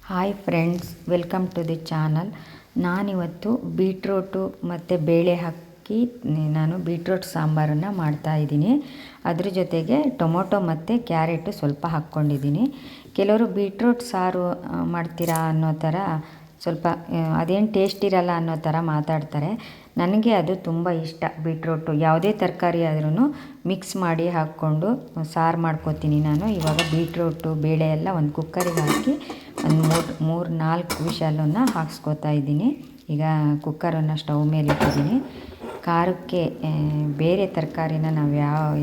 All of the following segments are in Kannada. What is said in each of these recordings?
Hi friends, welcome to the channel. ನಾನಿವತ್ತು ಬೀಟ್ರೋಟು ಮತ್ತು ಬೇಳೆ ಹಾಕಿ ನಾನು ಬೀಟ್ರೋಟ್ ಸಾಂಬಾರನ್ನು ಮಾಡ್ತಾಯಿದ್ದೀನಿ. ಅದ್ರ ಜೊತೆಗೆ ಟೊಮೊಟೊ ಮತ್ತು ಕ್ಯಾರೆಟು ಸ್ವಲ್ಪ ಹಾಕ್ಕೊಂಡಿದ್ದೀನಿ. ಕೆಲವರು ಬೀಟ್ರೋಟ್ ಸಾರು ಮಾಡ್ತೀರಾ ಅನ್ನೋ ಥರ ಸ್ವಲ್ಪ ಅದೇನು ಟೇಸ್ಟ್ ಇರಲ್ಲ ಅನ್ನೋ ಥರ ಮಾತಾಡ್ತಾರೆ. ನನಗೆ ಅದು ತುಂಬ ಇಷ್ಟ. ಬೀಟ್ರೋಟು ಯಾವುದೇ ತರಕಾರಿ ಆದ್ರೂ ಮಿಕ್ಸ್ ಮಾಡಿ ಹಾಕ್ಕೊಂಡು ಸಾರು ಮಾಡ್ಕೋತೀನಿ ನಾನು. ಇವಾಗ ಬೀಟ್ರೋಟು ಬೇಳೆ ಎಲ್ಲ ಒಂದು ಕುಕ್ಕರಿಗೆ ಹಾಕಿ ಒಂದು 3-4 ವಿಷಲನ್ನು ಹಾಕ್ಸ್ಕೊತಾ ಇದ್ದೀನಿ. ಈಗ ಕುಕ್ಕರನ್ನು ಸ್ಟವ್ ಮೇಲೆ ಇಟ್ಟಿದ್ದೀನಿ. ಖಾರಕ್ಕೆ ಬೇರೆ ತರಕಾರಿನ ನಾವು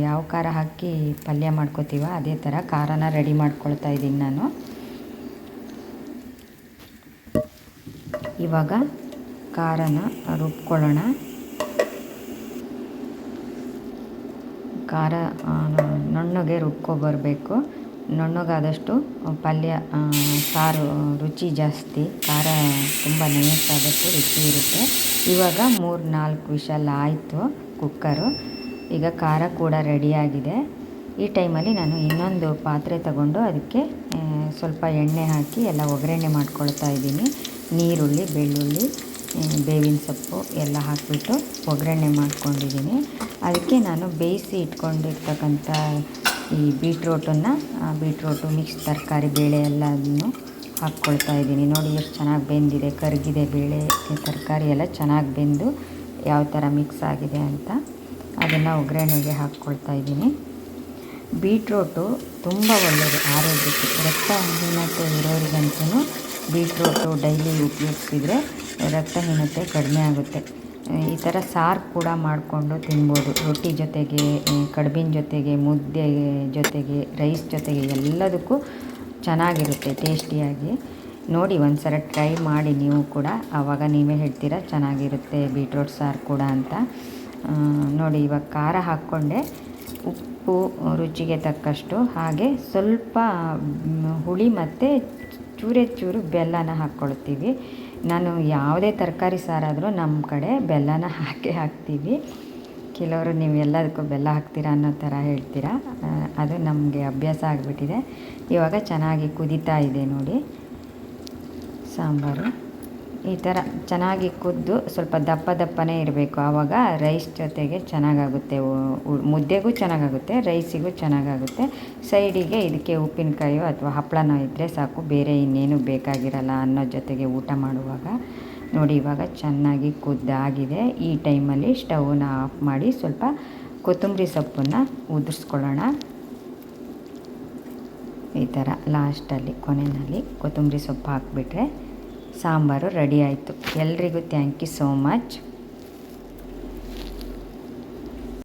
ಯಾವ ಖಾರ ಹಾಕಿ ಪಲ್ಯ ಮಾಡ್ಕೋತೀವ ಅದೇ ಥರ ಖಾರನ ರೆಡಿ ಮಾಡ್ಕೊಳ್ತಾ ಇದ್ದೀನಿ ನಾನು. ಇವಾಗ ಖಾರನ ರುಬ್ಕೊಳ್ಳೋಣ. ಖಾರ ನುಣ್ಣಗೆ ರುಬ್ಕೊಬರಬೇಕು. ನುಣ್ಣಗಾದಷ್ಟು ಪಲ್ಯ ಸಾರು ರುಚಿ ಜಾಸ್ತಿ, ಖಾರ ತುಂಬ ನಯಸ್ಸಾದಷ್ಟು ರುಚಿ ಇರುತ್ತೆ. ಇವಾಗ 3-4 ವಿಷಲ್ ಆಯಿತು ಕುಕ್ಕರು. ಈಗ ಖಾರ ಕೂಡ ರೆಡಿಯಾಗಿದೆ. ಈ ಟೈಮಲ್ಲಿ ನಾನು ಇನ್ನೊಂದು ಪಾತ್ರೆ ತಗೊಂಡು ಅದಕ್ಕೆ ಸ್ವಲ್ಪ ಎಣ್ಣೆ ಹಾಕಿ ಎಲ್ಲ ಒಗ್ಗರಣೆ ಮಾಡ್ಕೊಳ್ತಾ ಇದ್ದೀನಿ. ನೀರುಳ್ಳಿ, ಬೆಳ್ಳುಳ್ಳಿ, ಬೇವಿನ ಸೊಪ್ಪು ಎಲ್ಲ ಹಾಕಿಬಿಟ್ಟು ಒಗ್ಗರಣೆ ಮಾಡ್ಕೊಂಡಿದ್ದೀನಿ. ಅದಕ್ಕೆ ನಾನು ಬೇಯಿಸಿ ಇಟ್ಕೊಂಡಿರ್ತಕ್ಕಂಥ ಈ ಬೀಟ್ರೋಟು ಮಿಕ್ಸ್ ತರಕಾರಿ ಬೇಳೆ ಎಲ್ಲದನ್ನು ಹಾಕ್ಕೊಳ್ತಾ ಇದ್ದೀನಿ. ನೋಡಿ ಎಷ್ಟು ಚೆನ್ನಾಗಿ ಬೆಂದಿದೆ, ಕರಗಿದೆ ಬೇಳೆ, ತರಕಾರಿ ಎಲ್ಲ ಚೆನ್ನಾಗಿ ಬೆಂದು ಯಾವ ಥರ ಮಿಕ್ಸ್ ಆಗಿದೆ ಅಂತ ಅದನ್ನು ಒಗ್ಗರಣೆಗೆ ಹಾಕ್ಕೊಳ್ತಾ ಇದ್ದೀನಿ. ಬೀಟ್ರೋಟು ತುಂಬ ಒಳ್ಳೆಯದು ಆರೋಗ್ಯಕ್ಕೆ. ರಕ್ತಹೀನತೆ ಇರೋರಿಗಂತೂ ಬೀಟ್ರೋಟು ಡೈಲಿ ಉಪಯೋಗಿಸಿದರೆ ರಕ್ತಹೀನತೆ ಕಡಿಮೆ ಆಗುತ್ತೆ. ಈ ಥರ ಸಾರು ಕೂಡ ಮಾಡಿಕೊಂಡು ತಿನ್ಬೋದು. ರೊಟ್ಟಿ ಜೊತೆಗೆ, ಕಡುಬಿನ ಜೊತೆಗೆ, ಮುದ್ದೆ ಜೊತೆಗೆ, ರೈಸ್ ಜೊತೆಗೆ ಎಲ್ಲದಕ್ಕೂ ಚೆನ್ನಾಗಿರುತ್ತೆ ಟೇಸ್ಟಿಯಾಗಿ. ನೋಡಿ ಒಂದು ಸಲ ಟ್ರೈ ಮಾಡಿ ನೀವು ಕೂಡ, ಆವಾಗ ನೀವೇ ಹೇಳ್ತೀರಾ ಚೆನ್ನಾಗಿರುತ್ತೆ ಬೀಟ್ರೋಟ್ ಸಾರು ಕೂಡ ಅಂತ. ನೋಡಿ ಇವಾಗ ಖಾರ ಹಾಕ್ಕೊಂಡೆ, ಉಪ್ಪು ರುಚಿಗೆ ತಕ್ಕಷ್ಟು, ಹಾಗೆ ಸ್ವಲ್ಪ ಹುಳಿ ಮತ್ತು ಚೂರು ಬೆಲ್ಲನ ಹಾಕ್ಕೊಳ್ತೀವಿ. ನಾನು ಯಾವುದೇ ತರಕಾರಿ ಸಾರಾದರೂ ನಮ್ಮ ಕಡೆ ಬೆಲ್ಲನ ಹಾಕ್ತೀವಿ. ಕೆಲವರು ನೀವು ಎಲ್ಲದಕ್ಕೂ ಬೆಲ್ಲ ಹಾಕ್ತೀರಾ ಅನ್ನೋ ಥರ ಹೇಳ್ತೀರಾ. ಅದು ನಮಗೆ ಅಭ್ಯಾಸ ಆಗಿಬಿಟ್ಟಿದೆ. ಇವಾಗ ಚೆನ್ನಾಗಿ ಕುದೀತಾ ಇದೆ ನೋಡಿ ಸಾಂಬಾರು. ಈ ಥರ ಚೆನ್ನಾಗಿ ಕುದ್ದು ಸ್ವಲ್ಪ ದಪ್ಪನೇ ಇರಬೇಕು. ಆವಾಗ ರೈಸ್ ಜೊತೆಗೆ ಚೆನ್ನಾಗಾಗುತ್ತೆ, ಮುದ್ದೆಗೂ ಚೆನ್ನಾಗಾಗುತ್ತೆ, ರೈಸಿಗೂ ಚೆನ್ನಾಗಾಗುತ್ತೆ. ಸೈಡಿಗೆ ಇದಕ್ಕೆ ಉಪ್ಪಿನಕಾಯೋ ಅಥವಾ ಹಪ್ಪಳನೋ ಇದ್ದರೆ ಸಾಕು, ಬೇರೆ ಇನ್ನೇನು ಬೇಕಾಗಿರಲ್ಲ ಅನ್ನೋ ಜೊತೆಗೆ ಊಟ ಮಾಡುವಾಗ. ನೋಡಿ ಇವಾಗ ಚೆನ್ನಾಗಿ ಕುದ್ದಾಗಿದೆ. ಈ ಟೈಮಲ್ಲಿ ಸ್ಟವ್ನ ಆಫ್ ಮಾಡಿ ಸ್ವಲ್ಪ ಕೊತ್ತಂಬರಿ ಸೊಪ್ಪನ್ನು ಉದುರಿಸ್ಕೊಳ್ಳೋಣ. ಈ ಥರ ಲಾಸ್ಟಲ್ಲಿ ಕೊನೆಯಲ್ಲಿ ಕೊತ್ತಂಬರಿ ಸೊಪ್ಪು ಹಾಕಿಬಿಟ್ರೆ ಸಾಂಬಾರು ರೆಡಿ ಆಯಿತು. ಎಲ್ರಿಗೂ ಥ್ಯಾಂಕ್ ಯು ಸೋ ಮಚ್.